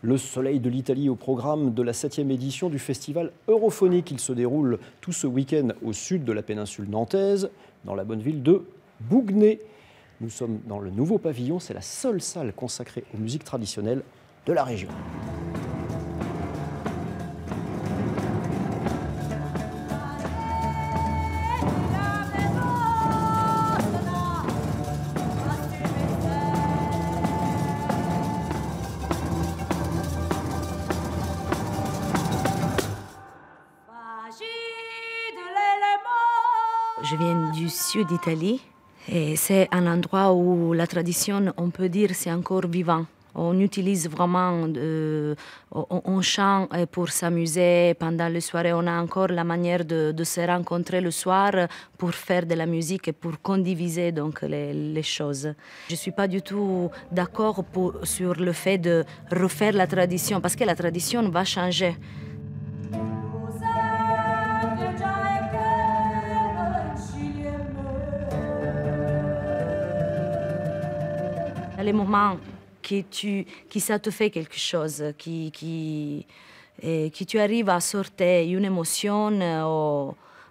Le soleil de l'Italie au programme de la 7e édition du festival Europhonique. Il se déroule tout ce week-end au sud de la péninsule nantaise, dans la bonne ville de Bouguenais. Nous sommes dans le nouveau pavillon, c'est la seule salle consacrée aux musiques traditionnelles de la région. Je viens du sud d'Italie et c'est un endroit où la tradition, on peut dire, c'est encore vivant. On utilise vraiment, on chante pour s'amuser pendant les soirées. On a encore la manière de se rencontrer le soir pour faire de la musique et pour condiviser donc les choses. Je ne suis pas du tout d'accord sur le fait de refaire la tradition parce que la tradition va changer. Les moments qui ça te fait quelque chose, qui tu arrives à sortir une émotion,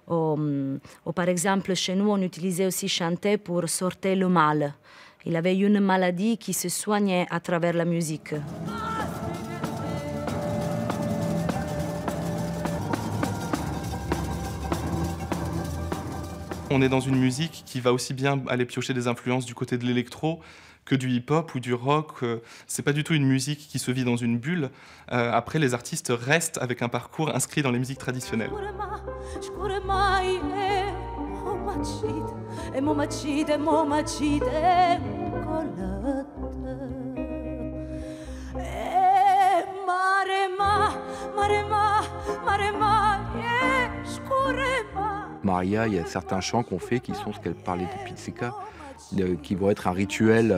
ou par exemple chez nous on utilisait aussi chanter pour sortir le mal. Il avait une maladie qui se soignait à travers la musique. On est dans une musique qui va aussi bien aller piocher des influences du côté de l'électro que du hip-hop ou du rock. C'est pas du tout une musique qui se vit dans une bulle. Après, les artistes restent avec un parcours inscrit dans les musiques traditionnelles. Maria, il y a certains chants qu'on fait qui sont ce qu'elle parlait de pizzica, qui vont être un rituel,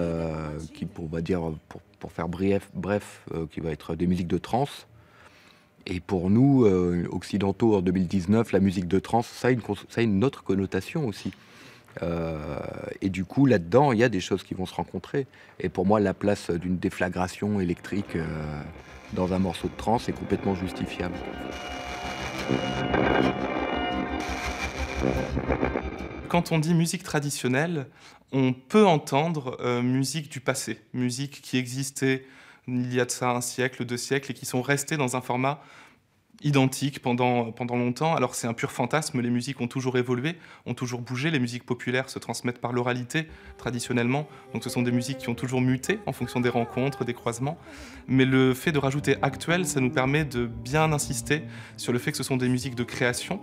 pour faire bref, qui va être des musiques de trance. Et pour nous, occidentaux en 2019, la musique de trance, ça a une autre connotation aussi. Et du coup, là-dedans, il y a des choses qui vont se rencontrer. Et pour moi, la place d'une déflagration électrique dans un morceau de trance est complètement justifiable. Quand on dit musique traditionnelle, on peut entendre musique du passé, musique qui existait il y a de ça un siècle, 2 siècles, et qui sont restées dans un format identique pendant longtemps. Alors c'est un pur fantasme, les musiques ont toujours évolué, ont toujours bougé, les musiques populaires se transmettent par l'oralité traditionnellement, donc ce sont des musiques qui ont toujours muté en fonction des rencontres, des croisements, mais le fait de rajouter actuel, ça nous permet de bien insister sur le fait que ce sont des musiques de création.